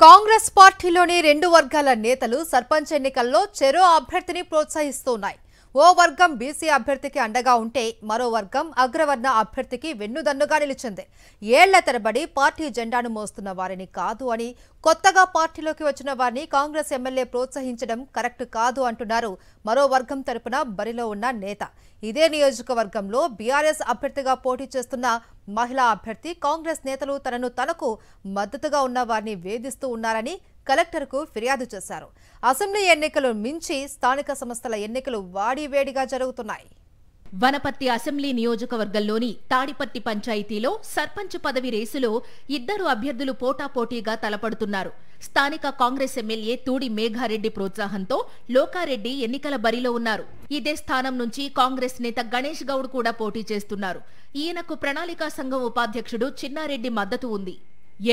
కాంగ్రెస్ పార్టీలోని రెండు వర్గాల నేతలు సర్పంచ్ ఎన్నికల్లో చెరో అభ్యర్థిని ప్రోత్సహిస్తున్నాయి. ఓ వర్గం బీసీ అభ్యర్థికి అండగా ఉంటే మరో వర్గం అగ్రవర్ణ అభ్యర్థికి వెన్నుదన్నుగా నిలిచింది. ఏళ్ల తరబడి పార్టీ జెండాను మోస్తున్న వారిని కాదు అని, కొత్తగా పార్టీలోకి వచ్చిన వారిని కాంగ్రెస్ ఎమ్మెల్యే ప్రోత్సహించడం కరెక్ట్ కాదు అంటున్నారు మరో వర్గం తరపున బరిలో ఉన్న నేత. ఇదే నియోజకవర్గంలో బీఆర్ఎస్ అభ్యర్థిగా పోటీ చేస్తున్న మహిళా అభ్యర్థి కాంగ్రెస్ నేతలు తనకు మద్దతుగా ఉన్న వారిని వేధిస్తూ ఉన్నారని కలెక్టర్కు ఫిర్యాదు చేశారు. అసెంబ్లీ ఎన్నికలు మించి స్థానిక సంస్థల ఎన్నికలు వాడివేడిగా జరుగుతున్నాయి. వనపర్తి అసెంబ్లీ నియోజకవర్గంలోని తాడిపర్తి పంచాయతీలో సర్పంచ్ పదవి రేసులో ఇద్దరు అభ్యర్థులు పోటాపోటీగా తలపడుతున్నారు. స్థానిక కాంగ్రెస్ ఎమ్మెల్యే తూడి మేఘారెడ్డి ప్రోత్సాహంతో లోకారెడ్డి ఎన్నికల బరిలో ఉన్నారు. ఇదే స్థానం నుంచి కాంగ్రెస్ నేత గణేష్ గౌడ్ కూడా పోటీ చేస్తున్నారు. ఈయనకు ప్రణాళికా సంఘం ఉపాధ్యక్షుడు చిన్నారెడ్డి మద్దతు ఉంది.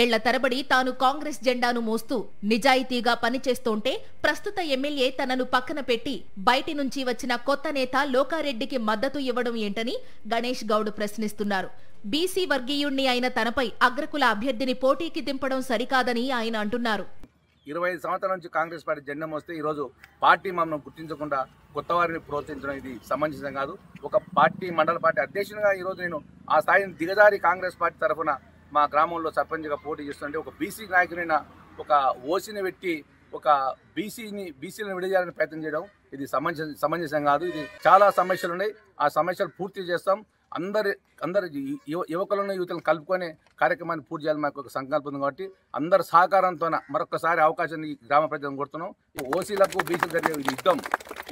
ఏళ్ల తరబడి తాను కాంగ్రెస్ జెండాను మోస్తూ నిజాయితీగా పనిచేస్తుంటే ప్రస్తుత ఎమ్మెల్యే తనను పక్కన పెట్టి బయటి నుంచి వచ్చిన కొత్త నేత లోకారెడ్డికి మద్దతు ఇవ్వడం ఏంటని గణేష్ గౌడ్ ప్రశ్నిస్తున్నారు. బీసీ వర్గీయుణ్ణి అయిన తనపై అగ్రకుల అభ్యర్థిని పోటీకి దింపడం సరికాదని ఆయన అంటున్నారు. 25 సంవత్సరాల నుంచి కాంగ్రెస్ పార్టీ జెండా మోస్తే ఈరోజు పార్టీ మమ్మల్ని గుర్తించకుండా కొత్త వారిని ప్రోత్సహించడం ఇది సమంజసం కాదు. ఒక పార్టీ మండల పార్టీ అధ్యక్షునిగా ఈరోజు నేను ఆ స్థాయిని దిగజారి కాంగ్రెస్ పార్టీ తరఫున మా గ్రామంలో సర్పంచ్గా పోటీ చేస్తుంటే ఒక బీసీ నాయకునైన ఒక ఓసీని పెట్టి ఒక బీసీలను విడదీయాలని ప్రయత్నం చేయడం ఇది సమంజసం కాదు. ఇది చాలా సమస్యలు ఉన్నాయి. ఆ సమస్యలు పూర్తి చేస్తాం. అందరి యువకులను యువతలను కలుపుకొని కార్యక్రమాన్ని పూర్తి చేయాలని మాకు ఒక సంకల్పం ఉంది. కాబట్టి అందరి సహకారంతో మరొకసారి అవకాశాన్ని గ్రామ ప్రజలను కొడుతున్నాం. ఓసీలకు బీసీలు జరిగే యుద్ధం,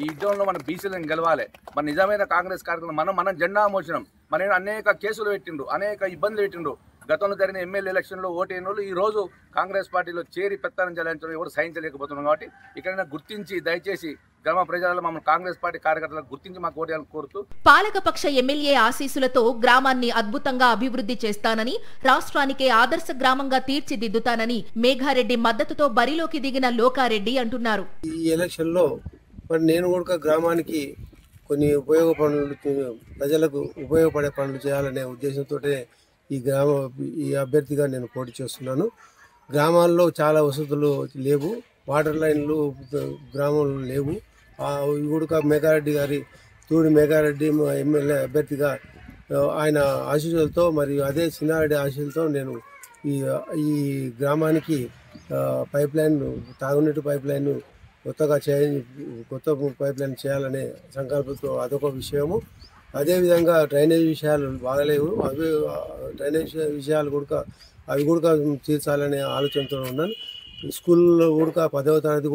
ఈ యుద్ధంలో మన బీసీలను గెలవాలి. మన నిజమైన కాంగ్రెస్ కార్యక్రమం మనం జెండా మోసినాం. మన అనేక కేసులు పెట్టిండు, అనేక ఇబ్బందులు పెట్టిండు. గతంలో జరిగిన ఎమ్మెల్యే ఎలక్షన్లో ఓటైన వాళ్ళు ఈ రోజు కాంగ్రెస్ పార్టీలో చేరి పెత్తనం చేయాలని ఎవరు సహించలేకపోతున్నాం. కాబట్టి ఇక్కడైనా గుర్తించి దయచేసి గ్రామ ప్రజలలో మమ్మల్ని కాంగ్రెస్ పార్టీ కార్యకర్తలకు గుర్తించి మాకు ఓటేయాలని కోరుతూ పాలకపక్ష ఎమ్మెల్యే ఆశీస్సులతో గ్రామాన్ని అద్భుతంగా అభివృద్ధి చేస్తానని, రాష్ట్రానికే ఆదర్శ గ్రామంగా తీర్చిదిద్దుతానని మేఘారెడ్డి మద్దతుతో బరిలోకి దిగిన లోకారెడ్డి అంటున్నారు. ఈ ఎలక్షన్ లో నేను కూడా గ్రామానికి కొన్ని ప్రజలకు ఉపయోగపడే పనులు చేయాలనే ఉద్దేశంతో ఈ అభ్యర్థిగా నేను పోటీ చేస్తున్నాను. గ్రామాల్లో చాలా వసతులు లేవు, వాటర్ లైన్లు గ్రామంలో లేవు. ఇవి కూడా మేఘారెడ్డి తూడి మేఘారెడ్డి ఎమ్మెల్యే అభ్యర్థిగా ఆయన ఆశీస్సులతో మరియు అదే చిన్నారెడ్డి ఆశీస్సులతో నేను ఈ గ్రామానికి తాగునీటి పైప్ లైన్ కొత్త పైప్ లైన్ చేయాలనే సంకల్పంతో అదొక విషయము. అదేవిధంగా డ్రైనేజ్ విషయాలు బాగలేవు, డ్రైనేజ్ విషయాలు అవి కూడా తీర్చాలనే ఆలోచనతో ఉన్నాను. స్కూల్లో కూడా 10వ తరగతి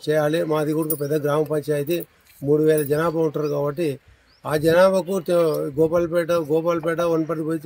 చేయాలి. మాది కూడా పెద్ద గ్రామ పంచాయతీ, 3000 జనాభా ఉంటారు. కాబట్టి ఆ జనాభాకు గోపాల్పేట వనపర్తి పోయి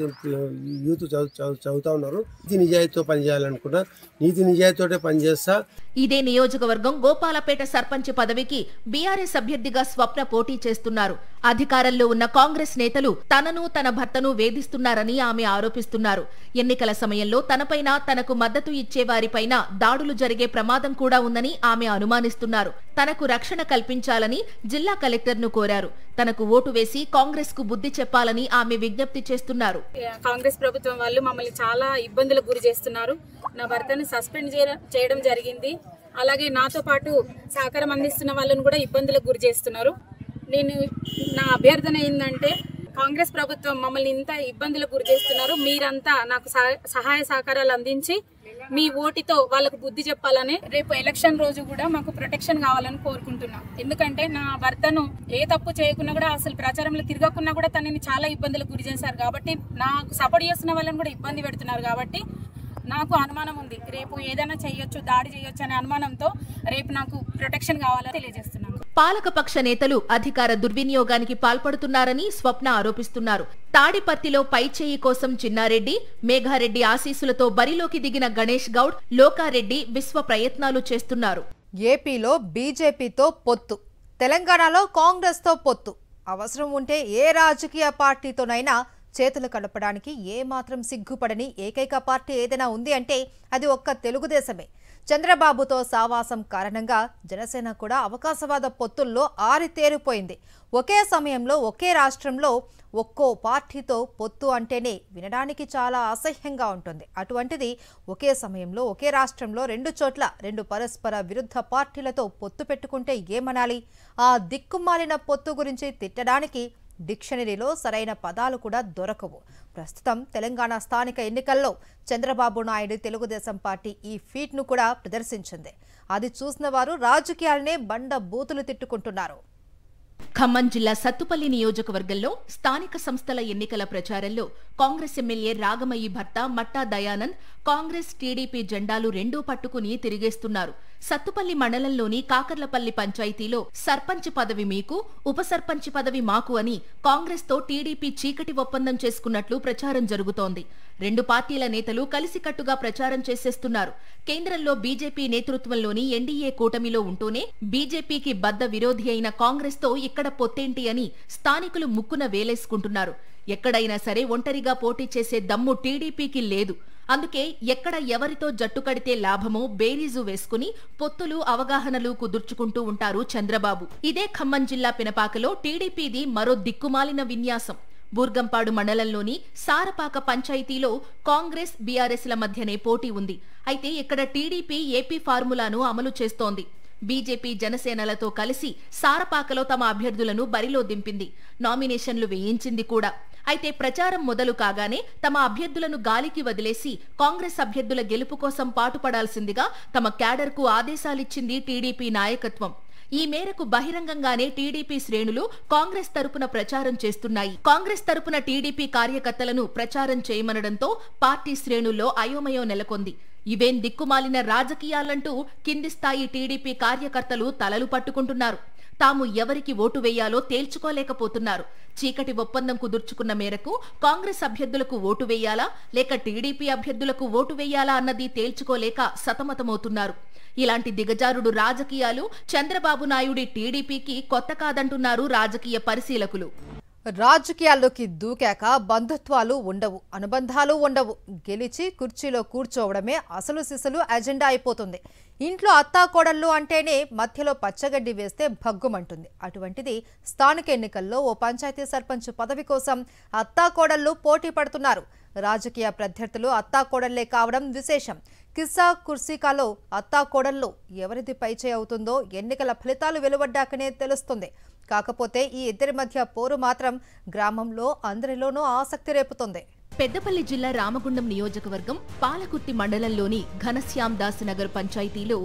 యూత్ చదువుతా ఉన్నారు. నీతి నిజాయితీతో పనిచేయాలనుకున్నా, నీతి నిజాయితీతోటే పనిచేస్తా. ఇదే నియోజకవర్గం గోపాలపేట సర్పంచ్ పదవికి బీఆర్ఎస్ అభ్యర్థిగా స్వప్న పోటీ చేస్తున్నారు. అధికారంలో ఉన్న కాంగ్రెస్ నేతలు తనను తన భర్తను వేధిస్తున్నారని ఆమె ఆరోపిస్తున్నారు. ఎన్నికల సమయంలో తనపైన, తనకు మద్దతు ఇచ్చే వారిపైన దాడులు జరిగే ప్రమాదం కూడా ఉందని ఆమె అనుమానిస్తున్నారు. తనకు రక్షణ కల్పించాలని జిల్లా కలెక్టర్ను కోరారు. తనకు ఓటు వేసి కాంగ్రెస్ కు బుద్ధి చెప్పాలని ఆమె విజ్ఞప్తి చేస్తున్నారు. కాంగ్రెస్ ప్రభుత్వం వాళ్ళు మమ్మల్ని చాలా ఇబ్బందులకు గురి చేస్తున్నారు. నా భర్తను సస్పెండ్ చేయడం జరిగింది. అలాగే నాతో పాటు సహకారం అందిస్తున్న వాళ్ళను కూడా ఇబ్బందులకు గురి చేస్తున్నారు. నా అభ్యర్థన ఏంటంటే, కాంగ్రెస్ ప్రభుత్వం మమ్మల్ని ఇంత ఇబ్బందులకు గురి చేస్తున్నారు, మీరంతా నాకు సహాయ సహకారాలు అందించి మీ ఓటితో వాళ్ళకు బుద్ధి చెప్పాలని, రేపు ఎలక్షన్ రోజు కూడా మాకు ప్రొటెక్షన్ కావాలని కోరుకుంటున్నాం. ఎందుకంటే నా భర్తను ఏ తప్పు చేయకున్నా కూడా, అసలు ప్రచారంలో తిరగకున్నా కూడా తనని చాలా ఇబ్బందులకు గురి చేశారు. కాబట్టి నాకు సపోర్ట్ చేస్తున్న వాళ్ళని కూడా ఇబ్బంది పెడుతున్నారు. కాబట్టి నాకు అనుమానం ఉంది, రేపు ఏదైనా చేయొచ్చు, దాడి చేయొచ్చు అనే అనుమానంతో రేపు నాకు ప్రొటెక్షన్ కావాలని తెలియజేస్తున్నాను. పాలకపక్ష నేతలు అధికార దుర్వినియోగానికి పాల్పడుతున్నారని స్వప్న ఆరోపిస్తున్నారు. తాడిపర్తిలో పైచేయి కోసం చిన్నారెడ్డి, మేఘారెడ్డి ఆశీస్సులతో బరిలోకి దిగిన గణేష్ గౌడ్, లోకారెడ్డి విశ్వ ప్రయత్నాలు చేస్తున్నారు. ఏపీలో బీజేపీతో పొత్తు, తెలంగాణలో కాంగ్రెస్తో పొత్తు. అవసరం ఉంటే ఏ రాజకీయ పార్టీతోనైనా చేతులు కలపడానికి ఏమాత్రం సిగ్గుపడని ఏకైక పార్టీ ఏదైనా ఉంది అంటే అది ఒక్క తెలుగుదేశమే. చంద్రబాబుతో సావాసం కారణంగా జనసేన కూడా అవకాశవాద పొత్తుల్లో ఆరితేరిపోయింది. ఒకే సమయంలో ఒకే రాష్ట్రంలో ఒక్కో పార్టీతో పొత్తు అంటేనే వినడానికి చాలా అసహ్యంగా ఉంటుంది. అటువంటిది ఒకే సమయంలో ఒకే రాష్ట్రంలో 2 చోట్ల 2 పరస్పర విరుద్ధ పార్టీలతో పొత్తు పెట్టుకుంటే ఏమనాలి? ఆ దిక్కుమాలిన పొత్తు గురించి తిట్టడానికి డిక్షనరీలో సరైన పదాలు కూడా దొరకవు. ప్రస్తుతం తెలంగాణ స్థానిక ఎన్నికల్లో చంద్రబాబు నాయుడు తెలుగుదేశం పార్టీ ఈ ఫీట్ను కూడా ప్రదర్శించింది. అది చూసిన వారు రాజకీయాలనే బండ బూతులు తిట్టుకుంటున్నారు. ఖమ్మం జిల్లా సత్తుపల్లి నియోజకవర్గంలో స్థానిక సంస్థల ఎన్నికల ప్రచారంలో కాంగ్రెస్ ఎమ్మెల్యే రాగమయ్యి భర్త మట్టా దయానంద్ కాంగ్రెస్ టీడీపీ జెండాలు రెండూ పట్టుకుని తిరిగేస్తున్నారు. సత్తుపల్లి మండలంలోని కాకర్లపల్లి పంచాయతీలో సర్పంచ్ పదవి మీకు, ఉప సర్పంచ్ పదవి మాకు అని కాంగ్రెస్తో టీడీపీ చీకటి ఒప్పందం చేసుకున్నట్లు ప్రచారం జరుగుతోంది. 2 పార్టీల నేతలు కలిసికట్టుగా ప్రచారం చేసేస్తున్నారు. కేంద్రంలో బీజేపీ నేతృత్వంలోని ఎన్డీఏ కూటమిలో ఉంటూనే బీజేపీకి బద్ద విరోధి అయిన కాంగ్రెస్తో ఇక్కడ పొత్తేంటి అని స్థానికులు ముక్కున వేలేసుకుంటున్నారు. ఎక్కడైనా సరే ఒంటరిగా పోటీ చేసే దమ్ము టీడీపీకి లేదు. అందుకే ఎక్కడ ఎవరితో జట్టు కడితే లాభమో బేరీజు వేసుకుని పొత్తులు అవగాహనలు కుదుర్చుకుంటూ ఉంటారు చంద్రబాబు. ఇదే ఖమ్మం జిల్లా పినపాకలో టీడీపీది మరో దిక్కుమాలిన విన్యాసం. బూర్గంపాడు మండలంలోని సారపాక పంచాయతీలో కాంగ్రెస్ బీఆర్ఎస్ల మధ్యనే పోటీ ఉంది. అయితే ఇక్కడ టీడీపీ ఏపీ ఫార్ములాను అమలు చేస్తోంది. బీజేపీ జనసేనలతో కలిసి సారపాకలో తమ అభ్యర్థులను బరిలో దింపింది. నామినేషన్లు వేయించింది కూడా. అయితే ప్రచారం మొదలు కాగానే తమ అభ్యర్థులను గాలికి వదిలేసి కాంగ్రెస్ అభ్యర్థుల గెలుపు కోసం పాటుపడాల్సిందిగా తమ క్యాడర్కు ఆదేశాలిచ్చింది టీడీపీ నాయకత్వం. ఈ మేరకు బహిరంగంగానే టీడీపీ శ్రేణులు కాంగ్రెస్ తరపున ప్రచారం చేస్తున్నాయి. కాంగ్రెస్ తరపున టీడీపీ కార్యకర్తలను ప్రచారం చేయమనడంతో పార్టీ శ్రేణుల్లో అయోమయం నెలకొంది. ఇవేం దిక్కుమాలిన రాజకీయాలంటూ కింది స్థాయి టీడీపీ కార్యకర్తలు తలలు పట్టుకుంటున్నారు. తాము ఎవరికి ఓటు వేయాలో తేల్చుకోలేకపోతున్నారు. చీకటి ఒప్పందం కుదుర్చుకున్న మేరకు కాంగ్రెస్ అభ్యర్థులకు ఓటు వేయాలా లేక టీడీపీ అభ్యర్థులకు ఓటు వేయాలా అన్నది తేల్చుకోలేక సతమతమవుతున్నారు. ఇలాంటి దిగజారుడు రాజకీయాలు చంద్రబాబు నాయుడి టీడీపీకి కొత్త కాదంటున్నారు రాజకీయ పరిశీలకులు. రాజకీయాల్లోకి దూకాక బంధుత్వాలు ఉండవు, అనుబంధాలు ఉండవు. గెలిచి కుర్చీలో కూర్చోవడమే అసలు సిసలు ఎజెండా అయిపోతుంది. ఇంట్లో అత్తాకోడళ్ళు అంటేనే మధ్యలో పచ్చగడ్డి వేస్తే భగ్గుమంటుంది. అటువంటిది స్థానిక ఎన్నికల్లో ఓ పంచాయతీ సర్పంచ్ పదవి కోసం అత్తాకోడళ్ళు పోటీ పడుతున్నారు. రాజకీయ ప్రత్యర్థులు అత్తాకోడళ్లే కావడం విశేషం. కిస్సా కుర్సీకాలో అత్తాకోడళ్ళు ఎవరిది పైచే అవుతుందో ఎన్నికల ఫలితాలు వెలువడ్డాకనే తెలుస్తుంది. కాకపోతే ఈ ఇద్దరి మధ్య పోరు మాత్రం గ్రామంలో అందరిలోనూ ఆసక్తి రేపుతుంది. పెద్దపల్లి జిల్లా రామగుండం నియోజకవర్గం పాలకుర్తి మండలంలోని ఘనశ్యామ్ దాస్ నగర్ పంచాయతీలో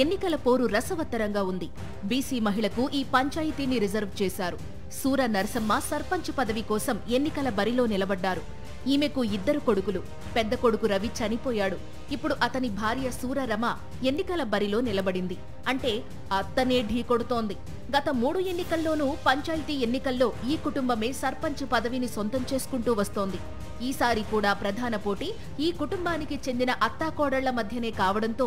ఎన్నికల పోరు రసవత్తరంగా ఉంది. బీసీ మహిళకు ఈ పంచాయతీని రిజర్వ్ చేశారు. సూర నరసమ్మ సర్పంచ్ పదవి కోసం ఎన్నికల బరిలో నిలబడ్డారు. ఈమెకు 2 కొడుకులు. పెద్ద కొడుకు రవి చనిపోయాడు. ఇప్పుడు అతని భార్య సూరరమ ఎన్నికల బరిలో నిలబడింది. అంటే అత్తనే ఢీకొడుతోంది. గత 3 ఎన్నికల్లోనూ పంచాయతీ ఎన్నికల్లో ఈ కుటుంబమే సర్పంచ్ పదవిని సొంతం చేసుకుంటూ వస్తోంది. ఈసారి కూడా ప్రధాన పోటీ ఈ కుటుంబానికి చెందిన అత్తాకోడళ్ల మధ్యనే కావడంతో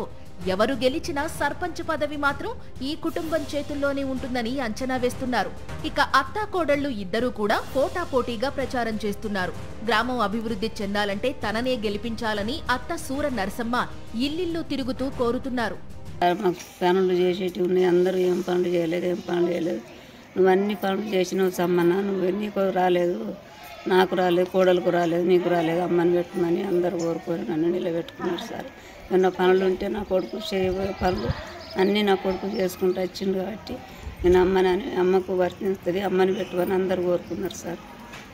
ఎవరు గెలిచినా సర్పంచ్ పదవి మాత్రం ఈ కుటుంబం చేతుల్లోనే ఉంటుందని అంచనా వేస్తున్నారు. ఇక అత్తాకోడళ్లు ఇద్దరూ కూడా పోటాపోటీగా ప్రచారం చేస్తున్నారు. గ్రామం అభివృద్ధి చెందాలంటే తననే గెలిపించాలని అత్త సూర నరసమ్మ ఇల్లిల్లు తిరుగుతూ కోరుతున్నారు. మాకు పనులు చేసేటివి ఉన్నాయి. అందరూ ఏం పనులు చేయలేదు. నువ్వు అన్ని పనులు చేసినావు సమ్మన్న, నువ్వు నీకు రాలేదు, నాకు రాలేదు, కోడలకు రాలేదు, నీకు రాలేదు, అమ్మని పెట్టుమని అందరూ కోరుకొని నన్ను నిలబెట్టుకున్నారు సార్. ఏమన్నా పనులు ఉంటే నా కొడుకు చేయబోయే పనులు అన్నీ నా కొడుకు చేసుకుంటూ వచ్చిండు కాబట్టి నేను అమ్మకు వర్తిస్తుంది, అమ్మని పెట్టుకొని అందరూ కోరుకున్నారు సార్.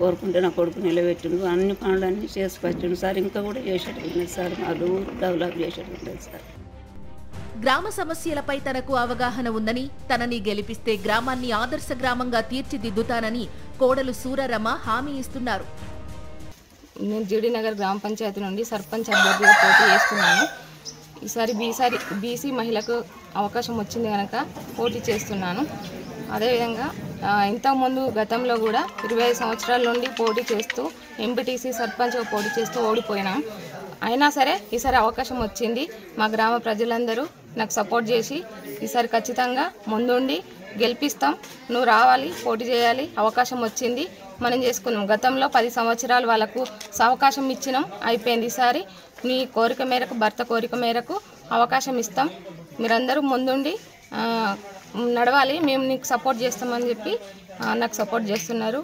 కోరుకుంటే నా కొడుకు నిలబెట్టిండు, అన్ని పనులు అన్నీ చేసుకొచ్చిండు సార్. ఇంకా కూడా చేసేటట్టు ఉన్నది సార్, మా ఊరు డెవలప్ చేసేటట్టు ఉంటుంది సార్. గ్రామ సమస్యలపై తనకు అవగాహన ఉందని, తనని గెలిపిస్తే గ్రామాన్ని ఆదర్శ గ్రామంగా తీర్చిదిద్దుతానని కోడలు సూరరమ హామీ ఇస్తున్నారు. నేను జీడీ నగర్ గ్రామ పంచాయతీ నుండి సర్పంచ్ అభ్యర్థిగా పోటీ చేస్తున్నాను. ఈసారి బీసీ మహిళకు అవకాశం వచ్చింది కనుక పోటీ చేస్తున్నాను. అదేవిధంగా ఇంతకుముందు గతంలో కూడా 25 సంవత్సరాల నుండి పోటీ చేస్తూ ఎంపీటీసీ సర్పంచ్గా పోటీ చేస్తూ ఓడిపోయినాం. అయినా సరే ఈసారి అవకాశం వచ్చింది. మా గ్రామ ప్రజలందరూ నాకు సపోర్ట్ చేసి ఈసారి ఖచ్చితంగా ముందుండి గెలిపిస్తాం, నువ్వు రావాలి, పోటీ చేయాలి, అవకాశం వచ్చింది, మనం చేసుకున్నాం. గతంలో 10 సంవత్సరాలు వాళ్ళకు అవకాశం ఇచ్చినాం, అయిపోయింది. ఈసారి నీ కోరిక మేరకు, భర్త కోరిక మేరకు అవకాశం ఇస్తాం, మీరందరూ ముందుండి నడవాలి, మేము నీకు సపోర్ట్ చేస్తామని చెప్పి నాకు సపోర్ట్ చేస్తున్నారు.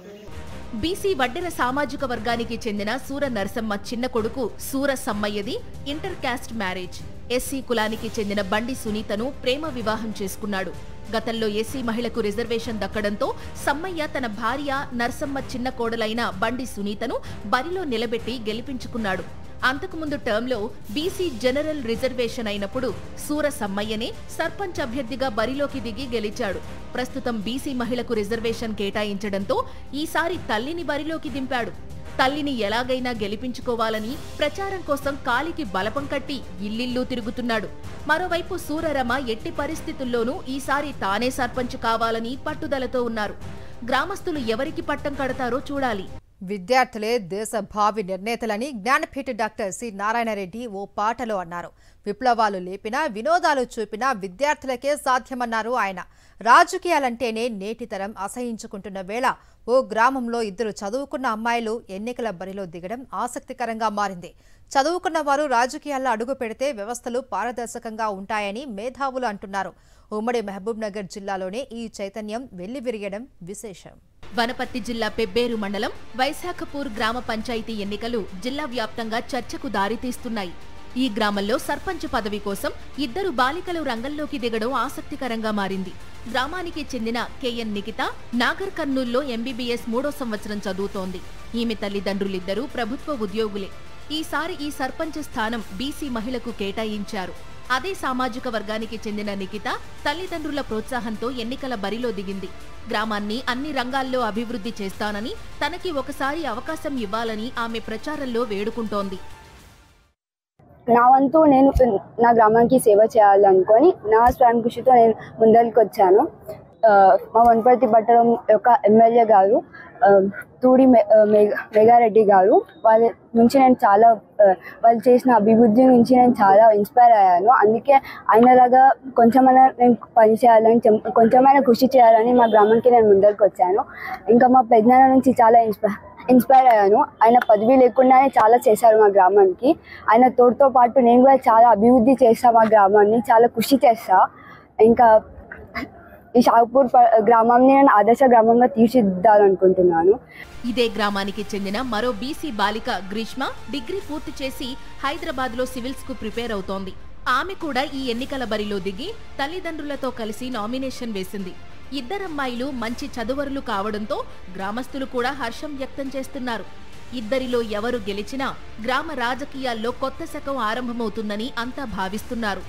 బీసీ వడ్డెర సామాజిక వర్గానికి చెందిన సూర నరసమ్మ చిన్న కొడుకు సూర సమ్మయ్యది ఇంటర్ క్యాస్ట్ మ్యారేజ్. ఎస్సీ కులానికి చెందిన బండి సునీతను ప్రేమ వివాహం చేసుకున్నాడు. గతంలో ఎస్సీ మహిళకు రిజర్వేషన్ దక్కడంతో సమ్మయ్య తన భార్య నరసమ్మ చిన్న కోడలైన బండి సునీతను బరిలో నిలబెట్టి గెలిపించుకున్నాడు. అంతకుముందు టర్మ్లో బీసీ జనరల్ రిజర్వేషన్ అయినప్పుడు సూర సమ్మయ్యనే సర్పంచ్ అభ్యర్థిగా బరిలోకి దిగి గెలిచాడు. ప్రస్తుతం బీసీ మహిళకు రిజర్వేషన్ కేటాయించడంతో ఈసారి తల్లిని బరిలోకి దింపాడు. తల్లిని ఎలాగైనా గెలిపించుకోవాలని ప్రచారం కోసం కాలికి బలపం కట్టి ఇల్లిల్లు తిరుగుతున్నాడు. మరోవైపు సూరరమ ఎట్టి పరిస్థితుల్లోనూ ఈసారి తానే సర్పంచ్ కావాలని పట్టుదలతో ఉన్నారు. గ్రామస్తులు ఎవరికి పట్టం కడతారో చూడాలి. విద్యార్థులే దేశ భావి నిర్ణేతలని జ్ఞానపీఠ డాక్టర్ సి నారాయణరెడ్డి ఓ పాటలో అన్నారు. విప్లవాలు లేపినా, వినోదాలు చూపినా విద్యార్థులకే సాధ్యమన్నారు ఆయన. రాజకీయాలంటేనే నేటి తరం అసహించుకుంటున్న వేళ ఓ గ్రామంలో 2 చదువుకున్న అమ్మాయిలు ఎన్నికల బరిలో దిగడం ఆసక్తికరంగా మారింది. చదువుకున్న వారు రాజకీయాల్లో అడుగు పెడితే వ్యవస్థలు పారదర్శకంగా ఉంటాయని మేధావులు అంటున్నారు. ఉమ్మడి మహబూబ్ నగర్ జిల్లాలోనే ఈ చైతన్యం వెల్లివిరియడం విశేషం. వనపర్తి జిల్లా పెబ్బేరు మండలం వైశాఖపూర్ గ్రామ పంచాయతీ ఎన్నికలు జిల్లా వ్యాప్తంగా చర్చకు దారితీస్తున్నాయి. ఈ గ్రామంలో సర్పంచ్ పదవి కోసం 2 బాలికలు రంగంలోకి దిగడం ఆసక్తికరంగా మారింది. గ్రామానికి చెందిన కేఎన్ నిఖిత నాగర్ కర్నూల్లో ఎంబీబీఎస్ 3వ సంవత్సరం చదువుతోంది. ఈమె తల్లిదండ్రులిద్దరూ ప్రభుత్వ ఉద్యోగులే. ఈసారి ఈ సర్పంచ్ స్థానం బీసీ మహిళకు కేటాయించారు. అదే సామాజిక వర్గానికి చెందిన నిఖిత తల్లిదండ్రుల ప్రోత్సాహంతో ఎన్నికల బరిలో దిగింది. గ్రామాన్ని అన్ని రంగాల్లో అభివృద్ధి చేస్తానని, తనకి ఒకసారి అవకాశం ఇవ్వాలని ఆమె ప్రచారంలో వేడుకుంటోంది. నా వంతు నేను నా గ్రామానికి సేవ చేయాలనుకొని నా స్వయం కృషితో నేను ముందరికి వచ్చాను. మా వనపర్తి పట్టణం యొక్క ఎమ్మెల్యే గారు తూడి మేఘారెడ్డి గారు వాళ్ళ నుంచి నేను చాలా వాళ్ళు చేసిన అభివృద్ధి నుంచి నేను చాలా ఇన్స్పైర్ అయ్యాను. అందుకే ఆయనలాగా కొంచెమైనా నేను పని చేయాలని, కొంచెమైనా కృషి చేయాలని మా గ్రామానికి నేను ముందరికి వచ్చాను. ఇంకా మా పెద్దనాన్న నుంచి చాలా ఇన్స్పైర్ అయ్యాను. ఆయన పదవి లేకుండానే చాలా చేశారు మా గ్రామానికి. ఆయన తోడుతో పాటు నేను కూడా చాలా అభివృద్ధి చేస్తా, మా గ్రామాన్ని చాలా కృషి చేస్తా. ఇంకా ఈ షాపూర్ గ్రామాన్ని నేను ఆదర్శ గ్రామంగా తీర్చిదిద్దాలనుకుంటున్నాను. ఇదే గ్రామానికి చెందిన మరో బీసీ బాలిక గ్రీష్మ డిగ్రీ పూర్తి చేసి హైదరాబాద్ లో సివిల్స్ కు ప్రిపేర్ అవుతోంది. ఆమె కూడా ఈ ఎన్నికల బరిలో దిగి తల్లిదండ్రులతో కలిసి నామినేషన్ వేసింది. 2 అమ్మాయిలు మంచి చదువరులు కావడంతో గ్రామస్తులు కూడా హర్షం వ్యక్తం చేస్తున్నారు. ఇద్దరిలో ఎవరు గెలిచినా గ్రామ రాజకీయాల్లో కొత్త శకం ఆరంభమవుతుందని అంతా భావిస్తున్నారు.